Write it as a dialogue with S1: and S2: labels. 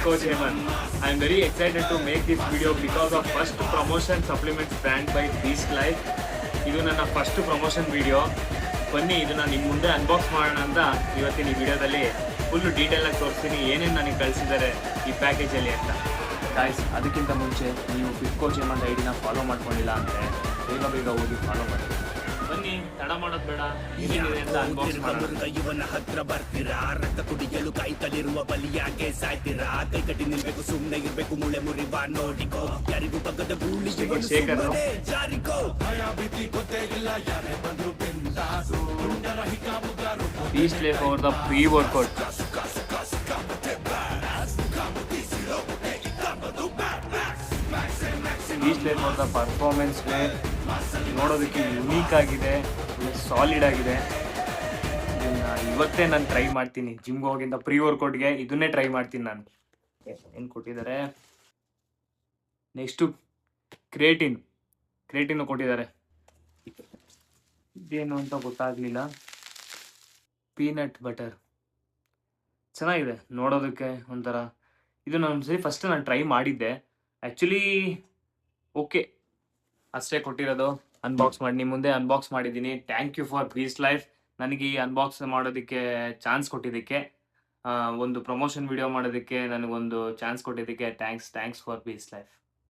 S1: Coach Hemant. I am very excited to make this video because of first promotion supplements brand by Beast Life. ಇದು ನನ್ನ first promotion video. ಬನ್ನಿ ಇದನ್ನ ನಿಮ್ಮ ಮುಂದೆ unbox ಮಾಡೋಣ ಅಂತ ಇವತ್ತಿನ ಈ ವಿಡಿಯೋದಲ್ಲಿ ಫುಲ್ ಡೀಟೇಲ್ ಆಗಿ ತೋರಿಸ್ತೀನಿ ಏನೇನು ನನಗೆ ಕಳಿಸಿದ್ದಾರೆ ಈ ಪ್ಯಾಕೇಜಲ್ಲಿ ಅಂತ. ಗಾಯ್ಸ್, ಅದಕ್ಕಿಂತ ಮುಂಚೆ ನೀವು ಫಿಟ್ ಕೋಚ್ ಹೇಮಂತ್ ಐಡಿನ ಫಾಲೋ ಮಾಡ್ಕೊಂಡಿಲ್ಲ ಅಂದರೆ ಬೇಗ ಹೋಗಿ ಫಾಲೋ ಮಾಡಿ. ಬನ್ನಿ, ತಡ ಮಾಡೋದು ಬೇಡ, ಏನೇನಿದೆ ಅಂತ ಅನ್ಬಾಕ್ಸ್ ಮಾಡೋಣ.
S2: ಇವನ ಹತ್ರ ಬರ್ತೀರಾ, ರಕ್ತ ಕುಡಿಯಲು ಕೈತಲಿರುವ ಬಲಿಯಾಗೆ ಸಾಯ್ತೀರಾ. ಕೈ ಕಟ್ಟಿ ನಿಲ್ಬೇಕು, ಸುಮ್ಮನೆ ಇರ್ಬೇಕು, ಮುಳೆ ಮುರಿವ ನೋಡಿಕೋ. ಯಾರಿಗೂ ಬಗ್ಗದ ಗೂಳಿ ಜಾರಿಕೋ.
S1: Beast Life for the pre-workout. Beast Life for the performance way. ನೋಡೋದಕ್ಕೆ ಯುನೀಕ್ ಆಗಿದೆ, ಸಾಲಿಡ್ ಆಗಿದೆ. ಇದನ್ನ ಇವತ್ತೇ ನಾನು ಟ್ರೈ ಮಾಡ್ತೀನಿ. ಜಿಮ್ಗೆ ಹೋಗಿಂದ ಪ್ರೀ ವರ್ಕೌಟ್ಗೆ ಇದನ್ನೇ ಟ್ರೈ ಮಾಡ್ತೀನಿ ನಾನು. ಏನು ಕೊಟ್ಟಿದ್ದಾರೆ, ನೆಕ್ಸ್ಟು ಕ್ರೇಟಿನ್ ಕೊಟ್ಟಿದ್ದಾರೆ. ಇದೇನು ಅಂತ ಗೊತ್ತಾಗಲಿಲ್ಲ. ಪೀನಟ್ ಬಟರ್ ಚೆನ್ನಾಗಿದೆ ನೋಡೋದಕ್ಕೆ ಒಂಥರ. ಇದು ನಾನು ಫಸ್ಟ್ ನಾನು ಟ್ರೈ ಮಾಡಿದ್ದೆ ಆ್ಯಕ್ಚುಲಿ. ಓಕೆ, ಅಷ್ಟೇ ಕೊಟ್ಟಿರೋದು. ಅನ್ಬಾಕ್ಸ್ ಮಾಡಿ ನಿಮ್ಮ ಮುಂದೆ ಅನ್ಬಾಕ್ಸ್ ಮಾಡಿದ್ದೀನಿ. Thank you for Beast Life, ನನಗೆ ಈ ಅನ್ಬಾಕ್ಸ್ ಮಾಡೋದಕ್ಕೆ ಚಾನ್ಸ್ ಕೊಟ್ಟಿದ್ದಕ್ಕೆ, ಒಂದು ಪ್ರಮೋಷನ್ ವಿಡಿಯೋ ಮಾಡೋದಕ್ಕೆ ನನಗೊಂದು ಚಾನ್ಸ್ ಕೊಟ್ಟಿದ್ದಕ್ಕೆ ಥ್ಯಾಂಕ್ಸ್ ಫಾರ್ ಬೀಸ್ಟ್ ಲೈಫ್.